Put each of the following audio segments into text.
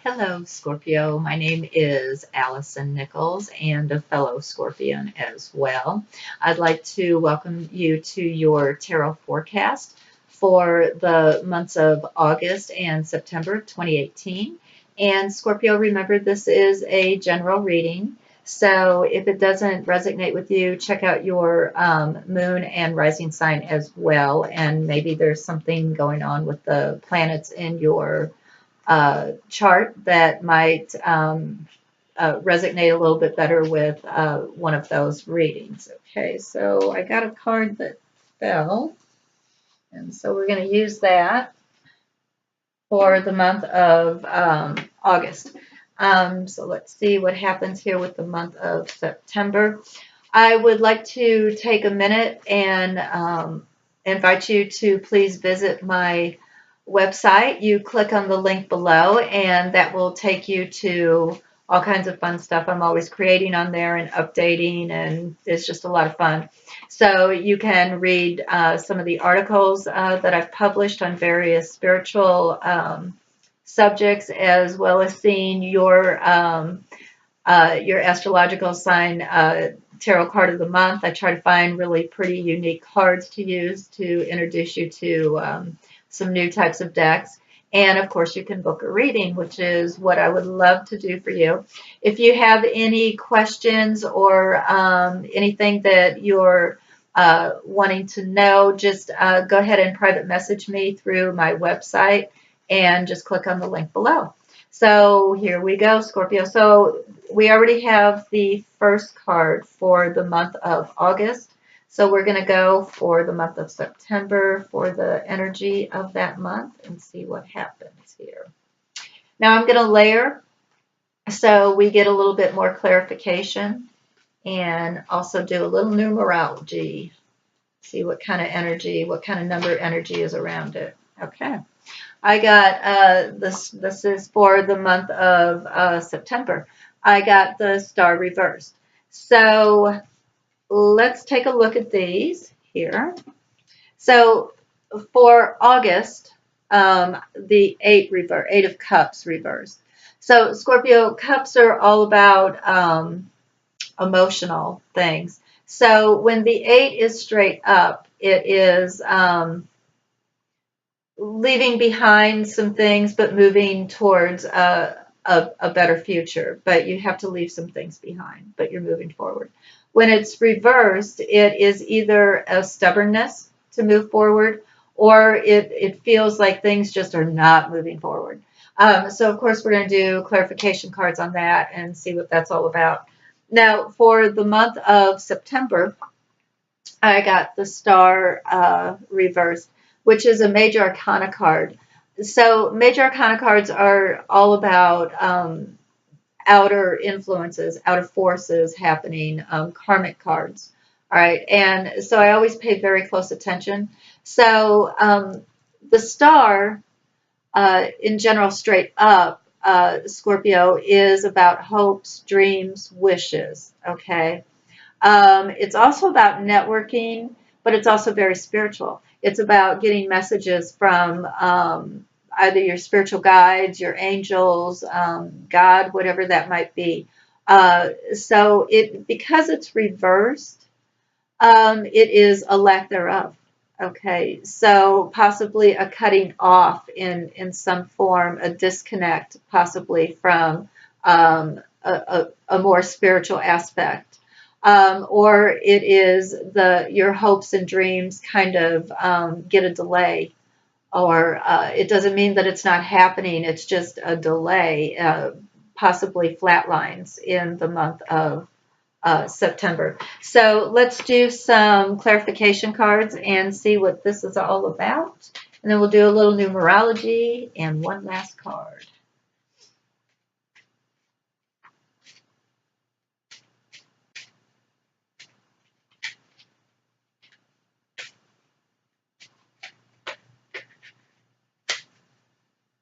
Hello, Scorpio. My name is Allison Nichols and a fellow Scorpion as well. I'd like to welcome you to your tarot forecast for the months of August and September 2018. And Scorpio, remember this is a general reading. So if it doesn't resonate with you, check out your moon and rising sign as well. And maybe there's something going on with the planets in your chart that might resonate a little bit better with one of those readings. Okay, so I got a card that fell, and so we're going to use that for the month of August. So let's see what happens here with the month of September. I would like to take a minute and invite you to please visit my website. You click on the link below, and that will take you to all kinds of fun stuff I'm always creating on there and updating, and it's just a lot of fun. So you can read some of the articles that I've published on various spiritual subjects, as well as seeing your astrological sign tarot card of the month. I try to find really pretty unique cards to use to introduce you to some new types of decks. And of course, you can book a reading, which is what I would love to do for you. If you have any questions or anything that you're wanting to know, just go ahead and private message me through my website and just click on the link below. So here we go, Scorpio. So we already have the first card for the month of August. So we're going to go for the month of September for the energy of that month and see what happens here. Now I'm going to layer so we get a little bit more clarification and also do a little numerology. See what kind of energy, what kind of number energy is around it. Okay. I got this is for the month of September. I got the star reversed. So let's take a look at these here. So for August, the eight of cups reversed. So Scorpio, cups are all about emotional things. So when the 8 is straight up, it is leaving behind some things, but moving towards a better future. But you have to leave some things behind, but you're moving forward. When it's reversed, it is either a stubbornness to move forward, or it feels like things just are not moving forward. So, of course, we're going to do clarification cards on that and see what that's all about. Now, for the month of September, I got the star reversed, which is a major arcana card. So major arcana cards are all about outer influences, outer forces happening, karmic cards. All right. And so I always pay very close attention. So the star, in general, straight up, Scorpio, is about hopes, dreams, wishes. Okay. It's also about networking, but it's also very spiritual. It's about getting messages from either your spiritual guides, your angels, God, whatever that might be. So because it's reversed, it is a lack thereof. Okay, so possibly a cutting off in some form, a disconnect, possibly from a more spiritual aspect. Or it is your hopes and dreams kind of get a delay, or it doesn't mean that it's not happening. It's just a delay, possibly flatlines in the month of September. So let's do some clarification cards and see what this is all about. And then we'll do a little numerology and one last card.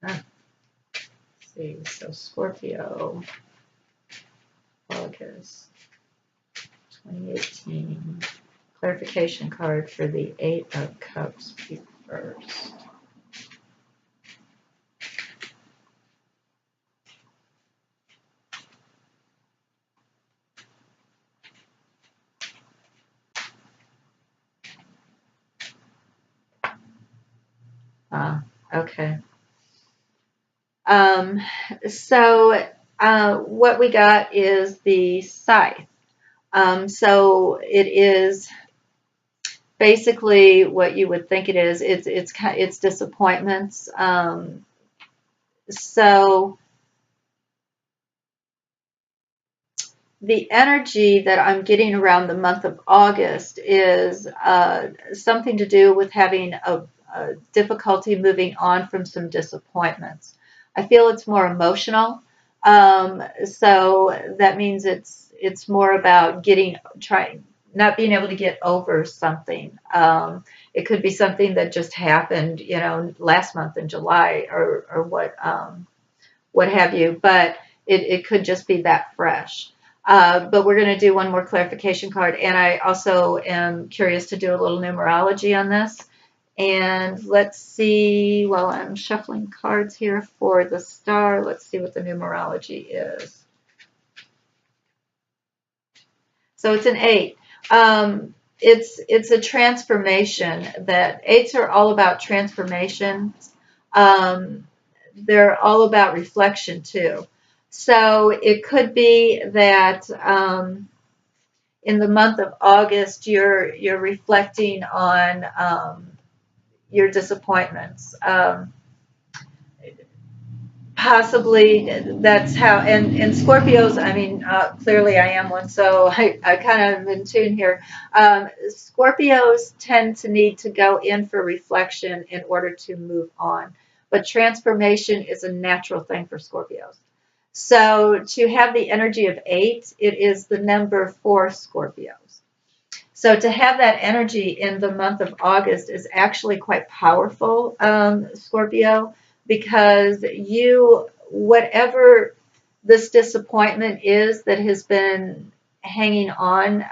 Let's see, so Scorpio, August 2018. Clarification card for the 8 of Cups reversed. Okay. Um, so what we got is the scythe. So it is basically what you would think it is. It's disappointments. So the energy that I'm getting around the month of August is something to do with having a difficulty moving on from some disappointments. I feel it's more emotional. So that means it's more about trying, not being able to get over something. It could be something that just happened, last month in July or what have you, but it could just be that fresh. But we're going to do one more clarification card, and I also am curious to do a little numerology on this. And let's see, while I'm shuffling cards here for the star, let's see what the numerology is. So it's an 8. It's a transformation. That 8s are all about transformation. Um, they're all about reflection too. So it could be that in the month of August you're reflecting on your disappointments. Possibly that's how, and Scorpios, I mean, clearly I am one, so I kind of am in tune here. Scorpios tend to need to go in for reflection in order to move on, but transformation is a natural thing for Scorpios. So to have the energy of 8, it is the number for Scorpios. So to have that energy in the month of August is actually quite powerful, Scorpio, because whatever this disappointment is that has been hanging on,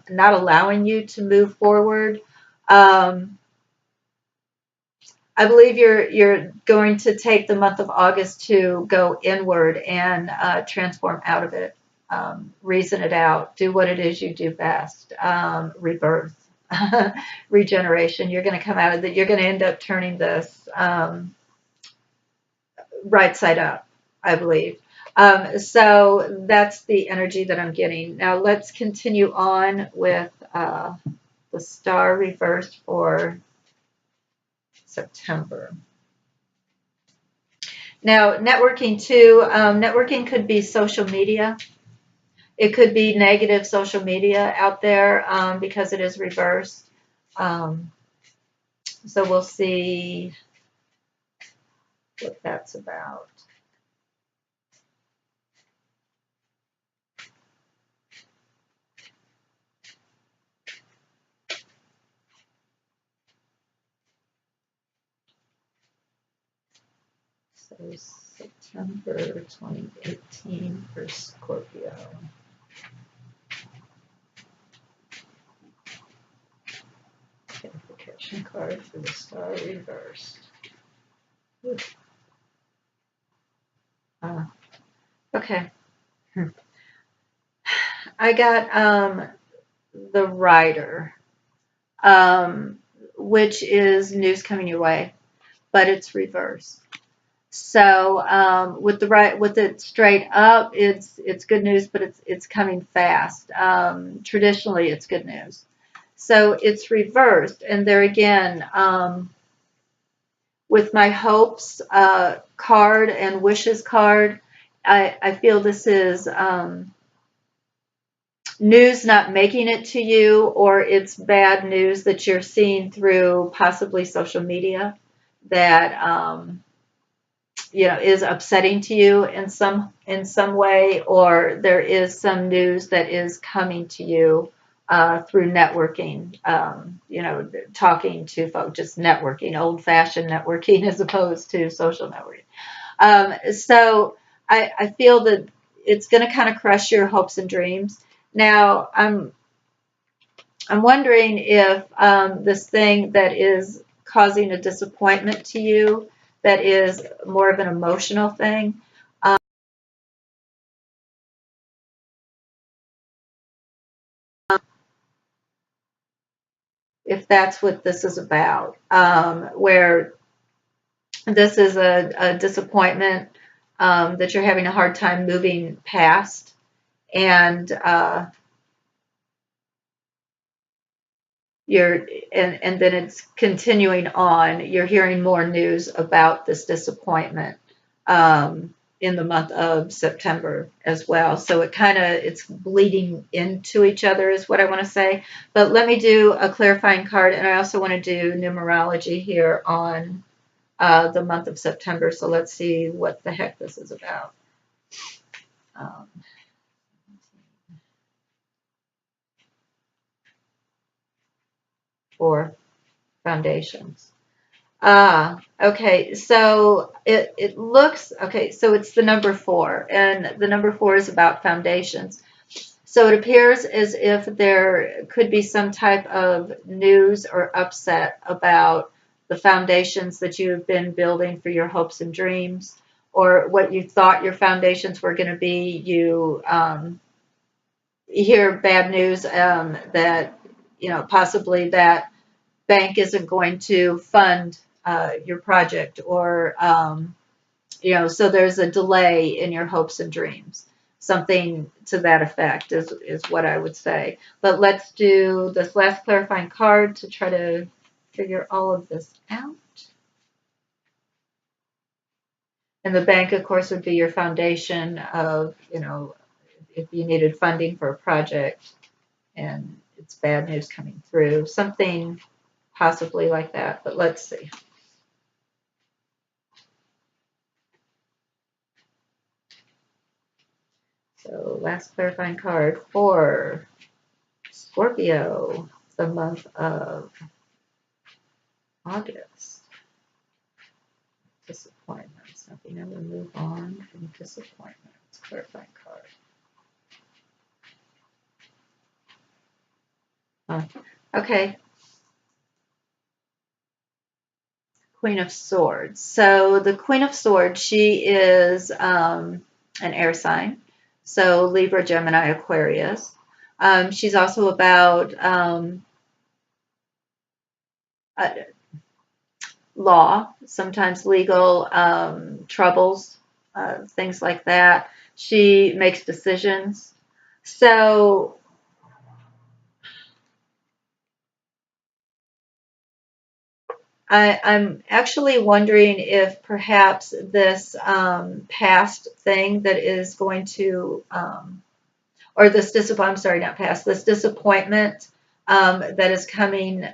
not allowing you to move forward, um, I believe you're going to take the month of August to go inward and transform out of it, reason it out, do what it is you do best, rebirth, regeneration. You're going to come out of that. You're going to end up turning this right side up, I believe. So that's the energy that I'm getting. Now let's continue on with the star reversed for September. Now, networking too, networking could be social media. It could be negative social media out there because it is reversed. Um, so we'll see what that's about. So September 2018 for Scorpio. Identification card for the star reversed. Uh, okay. I got the Rider, um, which is news coming your way, but it's reversed. So with it straight up, it's good news, but it's coming fast. Traditionally, it's good news. So it's reversed, and there again, with my hopes card and wishes card, I feel this is news not making it to you, or it's bad news that you're seeing through possibly social media that is upsetting to you in some way, or there is some news that is coming to you through networking, talking to folks, just networking, old-fashioned networking as opposed to social networking. So I feel that it's going to kind of crush your hopes and dreams. Now I'm wondering if this thing that is causing a disappointment to you, that is more of an emotional thing, if that's what this is about, where This is a disappointment that you're having a hard time moving past, and you're and then it's continuing on. You're hearing more news about this disappointment in the month of September as well. So it's bleeding into each other is what I want to say. But let me do a clarifying card, and I also want to do numerology here on the month of September. So let's see what the heck this is about. Um, for foundations. Okay. So it looks okay. So it's the number 4, and the number 4 is about foundations. So it appears as if there could be some type of news or upset about the foundations that you have been building for your hopes and dreams, or what you thought your foundations were going to be. You hear bad news that possibly that bank isn't going to fund your project, or so there's a delay in your hopes and dreams. Something to that effect is what I would say. But let's do this last clarifying card to try to figure all of this out. And the bank, of course, would be your foundation of, if you needed funding for a project and it's bad news coming through, something possibly like that. But let's see. So last clarifying card for Scorpio, the month of August. Disappointments. Nothing ever move on from disappointments. Clarifying card. Okay. Queen of Swords. So the Queen of Swords, she is an air sign. So Libra, Gemini, Aquarius. She's also about uh, law, sometimes legal troubles, things like that. She makes decisions. So I'm actually wondering if perhaps this past thing that is going to, or this disappointment, I'm sorry, not past, this disappointment that is coming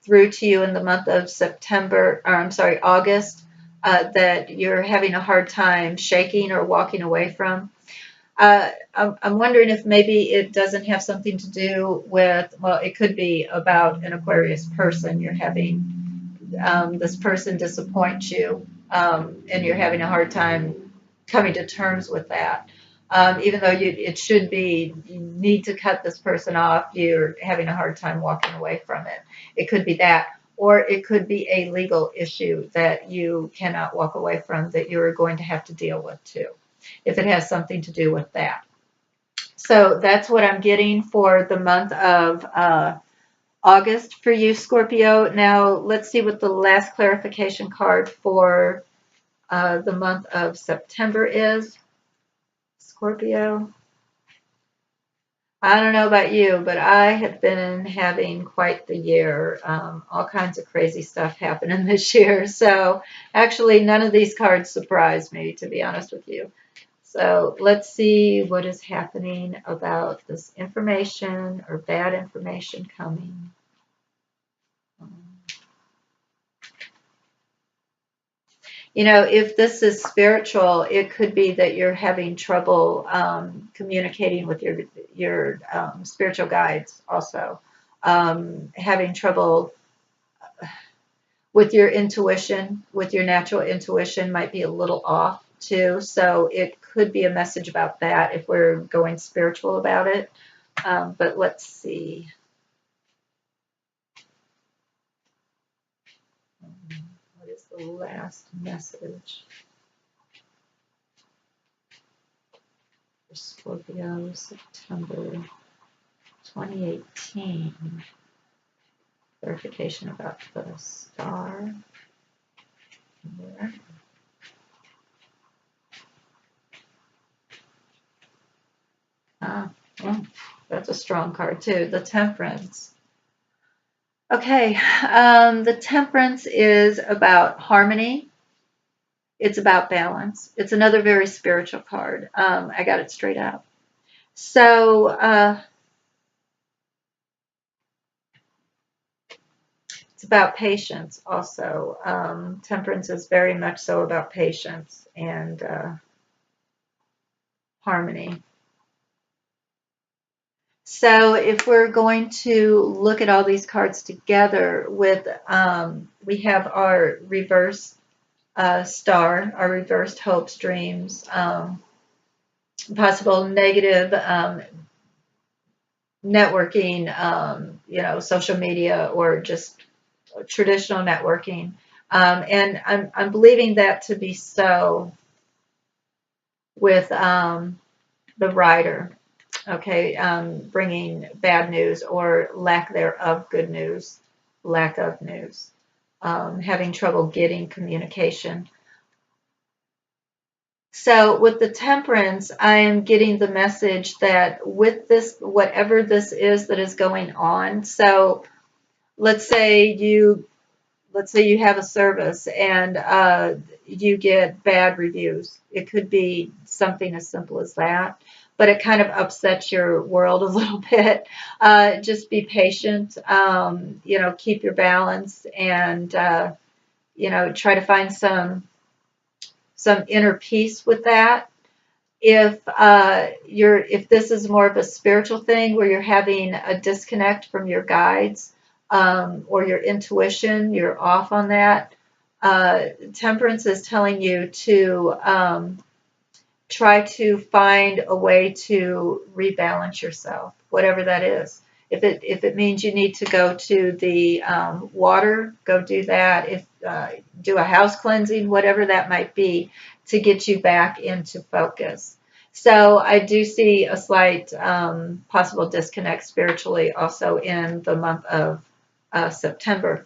through to you in the month of September, or I'm sorry, August, that you're having a hard time shaking or walking away from. I'm wondering if maybe it doesn't have something to do with, well, it could be about an Aquarius person. You're having this person disappoints you, and you're having a hard time coming to terms with that. Even though it should be, you need to cut this person off, you're having a hard time walking away from it. It could be that, or it could be a legal issue that you cannot walk away from that you're going to have to deal with too, if it has something to do with that. So that's what I'm getting for the month of August for you, Scorpio. Now, let's see what the last clarification card for the month of September is. Scorpio. I don't know about you, but I have been having quite the year. All kinds of crazy stuff happening this year. So, actually, none of these cards surprised me, to be honest with you. So, let's see what is happening about this information or bad information coming. If this is spiritual, it could be that you're having trouble communicating with your spiritual guides. Also, having trouble with your intuition, with your natural intuition, might be a little off too. So it could be a message about that if we're going spiritual about it. But let's see. What is the last message? Scorpio, September 2018. Clarification about the star. Ah, well, that's a strong card too. The Temperance. Okay, the Temperance is about harmony. It's about balance. It's another very spiritual card. I got it straight out. So it's about patience also. Temperance is very much so about patience and harmony. So if we're going to look at all these cards together with, we have our reverse star, our reversed hopes, dreams, possible negative networking, social media or just traditional networking. And I'm believing that to be so with the writer. Okay, bringing bad news or lack thereof good news, lack of news, having trouble getting communication. So with the Temperance, I am getting the message that with this, whatever this is that is going on. So let's say you have a service and you get bad reviews. It could be something as simple as that, but it kind of upsets your world a little bit. Just be patient, keep your balance and, try to find some inner peace with that. If this is more of a spiritual thing where you're having a disconnect from your guides or your intuition, you're off on that. Temperance is telling you to try to find a way to rebalance yourself, whatever that is. If it means you need to go to the water, go do that. If do a house cleansing, whatever that might be, to get you back into focus. So I do see a slight possible disconnect spiritually also in the month of September.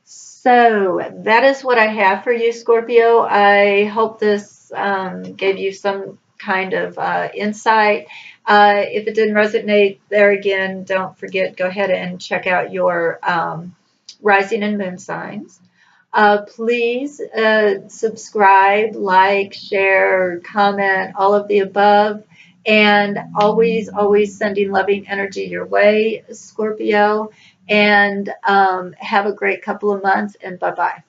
So that is what I have for you, Scorpio. I hope this gave you some kind of insight. If it didn't resonate, there again, don't forget, go ahead and check out your rising and moon signs. Please subscribe, like, share, comment, all of the above. And always, always sending loving energy your way, Scorpio. And have a great couple of months, and bye-bye.